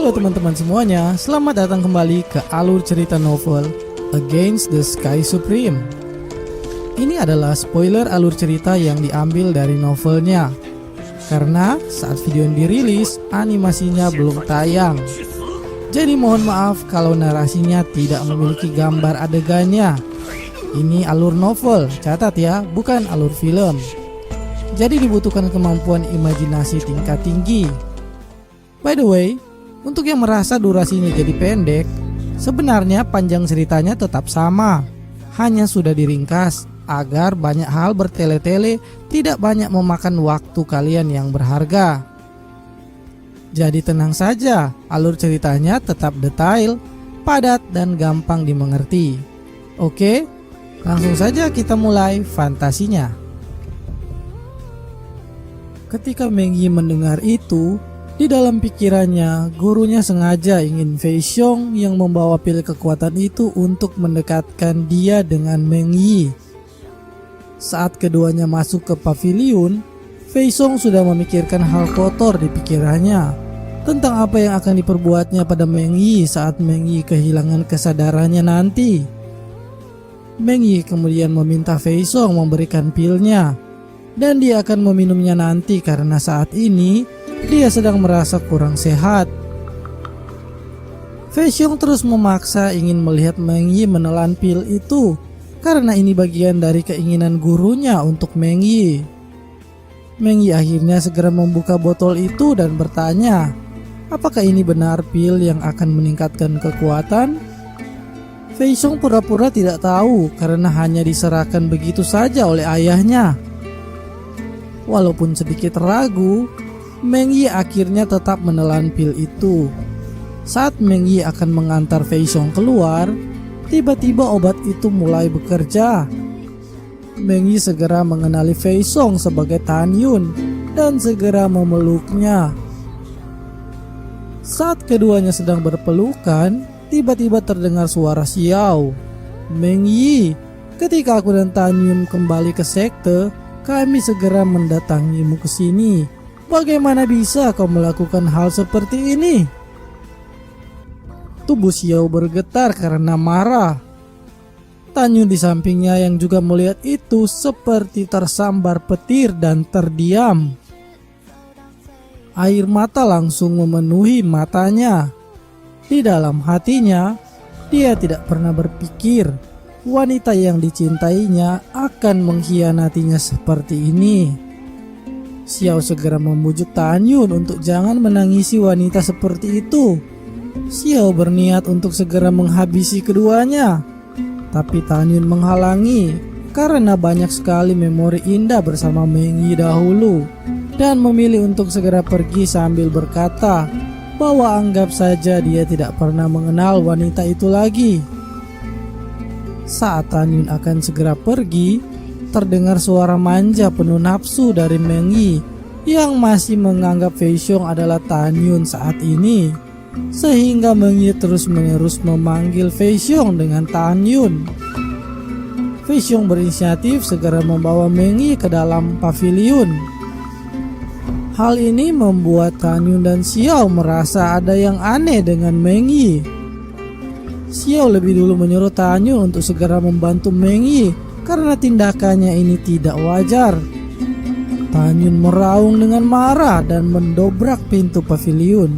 Halo teman-teman semuanya, selamat datang kembali ke alur cerita novel Against the Sky Supreme. Ini adalah spoiler alur cerita yang diambil dari novelnya, karena saat video yang dirilis, animasinya belum tayang. Jadi mohon maaf kalau narasinya tidak memiliki gambar adegannya. Ini alur novel, catat ya, bukan alur film. Jadi dibutuhkan kemampuan imajinasi tingkat tinggi. By the way, untuk yang merasa durasinya jadi pendek, sebenarnya panjang ceritanya tetap sama, hanya sudah diringkas agar banyak hal bertele-tele tidak banyak memakan waktu kalian yang berharga. Jadi tenang saja, alur ceritanya tetap detail, padat dan gampang dimengerti. Oke, langsung saja kita mulai fantasinya. Ketika Meng Yi mendengar itu, di dalam pikirannya, gurunya sengaja ingin Fei Xiong yang membawa pil kekuatan itu untuk mendekatkan dia dengan Meng Yi. Saat keduanya masuk ke paviliun, Fei Xiong sudah memikirkan hal kotor di pikirannya tentang apa yang akan diperbuatnya pada Meng Yi saat Meng Yi kehilangan kesadarannya nanti. Meng Yi kemudian meminta Fei Xiong memberikan pilnya, dan dia akan meminumnya nanti karena saat ini dia sedang merasa kurang sehat. Fei Xiong terus memaksa ingin melihat Meng Yi menelan pil itu karena ini bagian dari keinginan gurunya untuk Meng Yi. Meng Yi akhirnya segera membuka botol itu dan bertanya, apakah ini benar pil yang akan meningkatkan kekuatan? Fei Xiong pura-pura tidak tahu karena hanya diserahkan begitu saja oleh ayahnya. Walaupun sedikit ragu, Meng Yi akhirnya tetap menelan pil itu. Saat Meng Yi akan mengantar Fei Xiong keluar, tiba-tiba obat itu mulai bekerja. Meng Yi segera mengenali Fei Xiong sebagai Tan Yun dan segera memeluknya. Saat keduanya sedang berpelukan, tiba-tiba terdengar suara Xiao. Meng Yi, ketika aku dan Tan Yun kembali ke sekte, kami segera mendatangimu ke sini. Bagaimana bisa kau melakukan hal seperti ini? Tubuh Xiao bergetar karena marah. Tan Yun di sampingnya yang juga melihat itu seperti tersambar petir dan terdiam. Air mata langsung memenuhi matanya. Di dalam hatinya, dia tidak pernah berpikir wanita yang dicintainya akan mengkhianatinya seperti ini. Xiao segera membujuk Tan Yun untuk jangan menangisi wanita seperti itu. Xiao berniat untuk segera menghabisi keduanya, tapi Tan Yun menghalangi karena banyak sekali memori indah bersama Meng Yi dahulu, dan memilih untuk segera pergi sambil berkata bahwa anggap saja dia tidak pernah mengenal wanita itu lagi. Saat Tan Yun akan segera pergi, terdengar suara manja penuh nafsu dari Meng Yi yang masih menganggap Fei Xiong adalah Tan Yun saat ini, sehingga Meng Yi terus-menerus memanggil Fei Xiong dengan Tan Yun. Fei Xiong berinisiatif segera membawa Meng Yi ke dalam paviliun. Hal ini membuat Tan Yun dan Xiao merasa ada yang aneh dengan Meng Yi. Xiao lebih dulu menyuruh Tan Yun untuk segera membantu Meng Yi karena tindakannya ini tidak wajar. Tan Yun meraung dengan marah dan mendobrak pintu paviliun.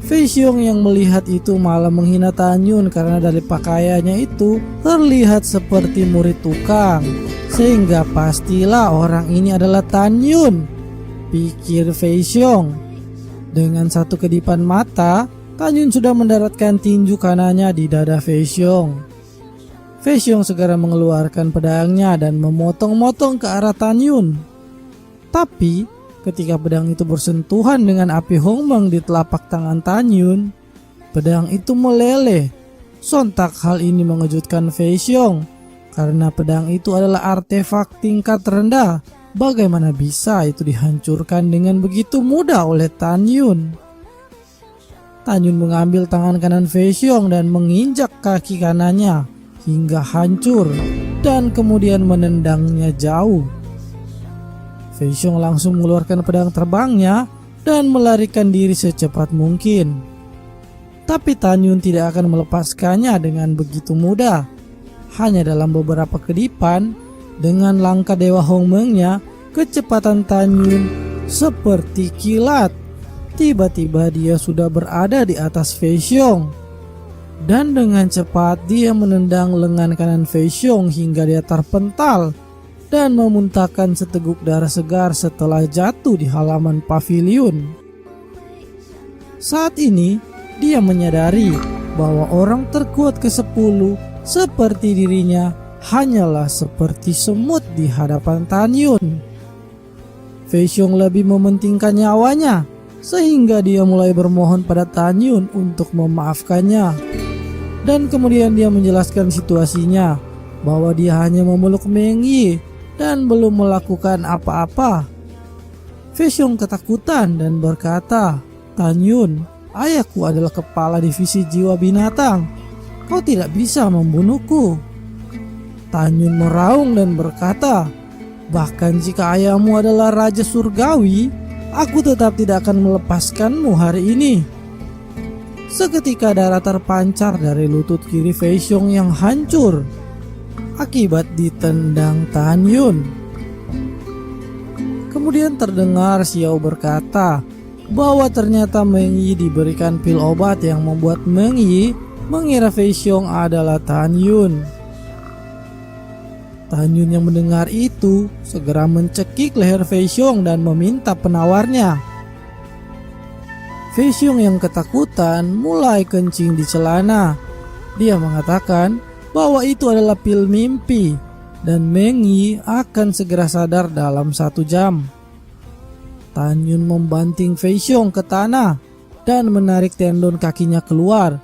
Fei Xiong yang melihat itu malah menghina Tan Yun karena dari pakaiannya itu terlihat seperti murid tukang, sehingga pastilah orang ini adalah Tan Yun, pikir Fei Xiong. Dengan satu kedipan mata, Tan Yun sudah mendaratkan tinju kanannya di dada Fei Xiong. Fei Xiong segera mengeluarkan pedangnya dan memotong-motong ke arah Tan Yun. Tapi ketika pedang itu bersentuhan dengan api Hongmeng di telapak tangan Tan Yun, pedang itu meleleh. Sontak hal ini mengejutkan Fei Xiong karena pedang itu adalah artefak tingkat rendah. Bagaimana bisa itu dihancurkan dengan begitu mudah oleh Tan Yun? Tan Yun mengambil tangan kanan Fei Xiong dan menginjak kaki kanannya hingga hancur dan kemudian menendangnya jauh. Fei Xiong langsung mengeluarkan pedang terbangnya dan melarikan diri secepat mungkin. Tapi Tan Yun tidak akan melepaskannya dengan begitu mudah. Hanya dalam beberapa kedipan, dengan langkah Dewa Hong Meng-nya, kecepatan Tan Yun seperti kilat. Tiba-tiba dia sudah berada di atas Fei Xiong. Dan dengan cepat dia menendang lengan kanan Fei Xiong hingga dia terpental dan memuntahkan seteguk darah segar setelah jatuh di halaman paviliun. Saat ini, dia menyadari bahwa orang terkuat ke-10 seperti dirinya hanyalah seperti semut di hadapan Tan Yun. Fei Xiong lebih mementingkan nyawanya, sehingga dia mulai bermohon pada Tan Yun untuk memaafkannya. Dan kemudian dia menjelaskan situasinya, bahwa dia hanya memeluk Meng Yi dan belum melakukan apa-apa. Fei Xiong ketakutan dan berkata, "Tan Yun, ayahku adalah kepala divisi jiwa binatang. Kau tidak bisa membunuhku." Tan Yun meraung dan berkata, "Bahkan jika ayahmu adalah raja surgawi, aku tetap tidak akan melepaskanmu hari ini." Seketika darah terpancar dari lutut kiri Fei Xiong yang hancur akibat ditendang Tan Yun. Kemudian terdengar Xiao berkata bahwa ternyata Meng Yi diberikan pil obat yang membuat Meng Yi mengira Fei Xiong adalah Tan Yun. Tan Yun yang mendengar itu segera mencekik leher Fei Xiong dan meminta penawarnya. Fei Xiong yang ketakutan mulai kencing di celana. Dia mengatakan bahwa itu adalah pil mimpi dan Meng Yi akan segera sadar dalam 1 jam. Tan Yun membanting Fei Xiong ke tanah dan menarik tendon kakinya keluar.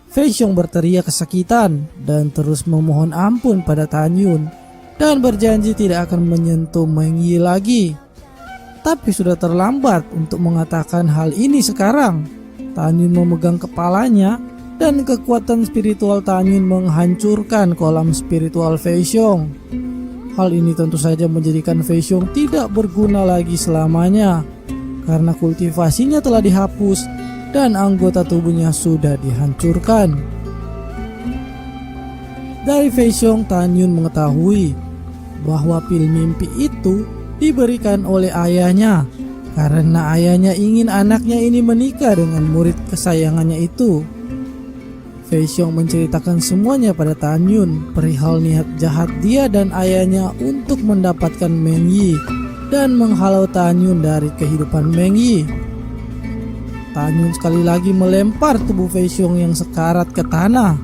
Fei Xiong berteriak kesakitan dan terus memohon ampun pada Tan Yun dan berjanji tidak akan menyentuh Meng Yi lagi. Tapi sudah terlambat untuk mengatakan hal ini sekarang. Tan Yun memegang kepalanya dan kekuatan spiritual Tan Yun menghancurkan kolam spiritual Fei Xiong. Hal ini tentu saja menjadikan Fei Xiong tidak berguna lagi selamanya karena kultivasinya telah dihapus dan anggota tubuhnya sudah dihancurkan. Dari Fei Xiong, Tan Yun mengetahui bahwa pil mimpi itu diberikan oleh ayahnya karena ayahnya ingin anaknya ini menikah dengan murid kesayangannya itu. Fei Xiong menceritakan semuanya pada Tan Yun perihal niat jahat dia dan ayahnya untuk mendapatkan Meng Yi dan menghalau Tan Yun dari kehidupan Meng Yi. Tan Yun sekali lagi melempar tubuh Fei Xiong yang sekarat ke tanah.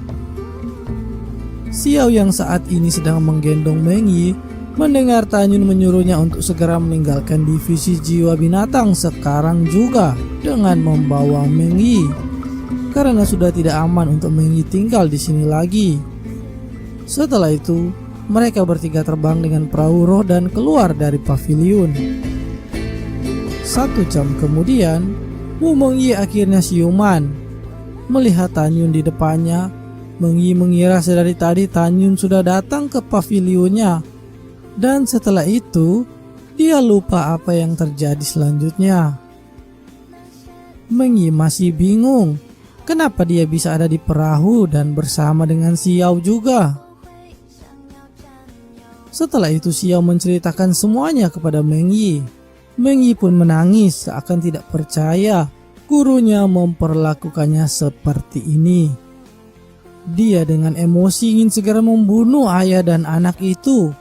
Xiao yang saat ini sedang menggendong Meng Yi mendengar Tan Yun menyuruhnya untuk segera meninggalkan divisi jiwa binatang sekarang juga dengan membawa Meng Yi, karena sudah tidak aman untuk Meng Yi tinggal di sini lagi. Setelah itu, mereka bertiga terbang dengan perahu roh dan keluar dari paviliun. 1 jam kemudian, Wu Meng Yi akhirnya siuman. Melihat Tan Yun di depannya, Meng Yi mengira sedari tadi Tan Yun sudah datang ke paviliunnya. Dan setelah itu, dia lupa apa yang terjadi selanjutnya. Meng Yi masih bingung kenapa dia bisa ada di perahu dan bersama dengan Xiao juga. Setelah itu Xiao menceritakan semuanya kepada Meng Yi. Meng Yi pun menangis seakan tidak percaya gurunya memperlakukannya seperti ini. Dia dengan emosi ingin segera membunuh ayah dan anak itu.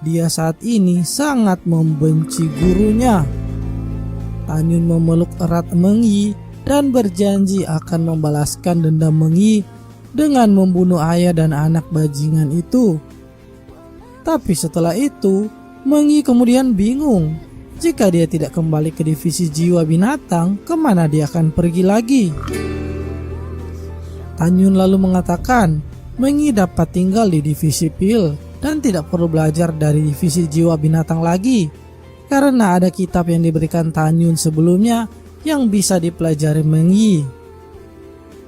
Dia saat ini sangat membenci gurunya. Tan Yun memeluk erat Meng Yi dan berjanji akan membalaskan dendam Meng Yi dengan membunuh ayah dan anak bajingan itu. Tapi setelah itu, Meng Yi kemudian bingung. Jika dia tidak kembali ke divisi jiwa binatang, kemana dia akan pergi lagi? Tan Yun lalu mengatakan, Meng Yi dapat tinggal di divisi pil dan tidak perlu belajar dari divisi jiwa binatang lagi, karena ada kitab yang diberikan Tan Yun sebelumnya yang bisa dipelajari Meng Yi.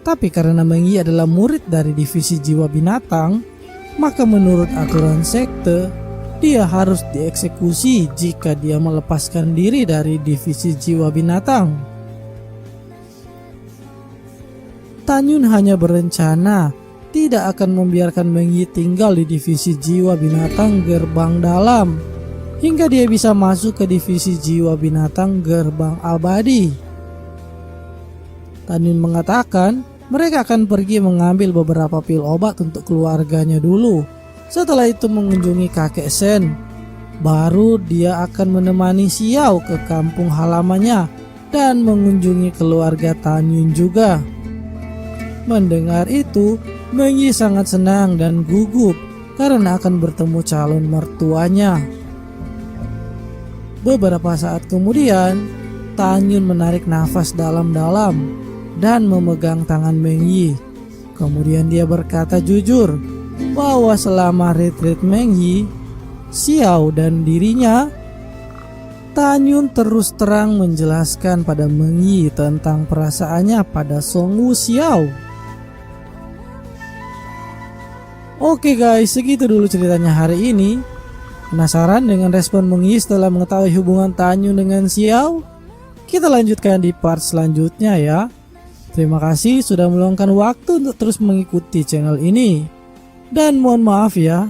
Tapi karena Meng Yi adalah murid dari divisi jiwa binatang, maka menurut aturan sekte, dia harus dieksekusi jika dia melepaskan diri dari divisi jiwa binatang. Tan Yun hanya berencana tidak akan membiarkan Meng Yi tinggal di divisi jiwa binatang gerbang dalam hingga dia bisa masuk ke divisi jiwa binatang gerbang abadi. Tan Yun mengatakan mereka akan pergi mengambil beberapa pil obat untuk keluarganya dulu. Setelah itu mengunjungi kakek Sen. Baru dia akan menemani Xiao ke kampung halamannya dan mengunjungi keluarga Tan Yun juga. Mendengar itu, Meng Yi sangat senang dan gugup karena akan bertemu calon mertuanya. Beberapa saat kemudian, Tan Yun menarik nafas dalam-dalam dan memegang tangan Meng Yi. Kemudian dia berkata jujur bahwa selama retreat Meng Yi, Xiao dan dirinya, Tan Yun terus terang menjelaskan pada Meng Yi tentang perasaannya pada Song Wu Xiao. Oke guys, segitu dulu ceritanya hari ini. Penasaran dengan respon Meng Yi setelah mengetahui hubungan Tan Yun dengan Xiao? Kita lanjutkan di part selanjutnya ya. Terima kasih sudah meluangkan waktu untuk terus mengikuti channel ini. Dan mohon maaf ya,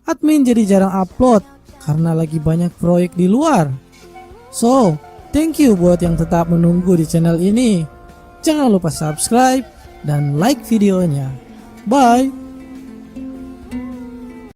admin jadi jarang upload karena lagi banyak proyek di luar. So, thank you buat yang tetap menunggu di channel ini. Jangan lupa subscribe dan like videonya. Bye!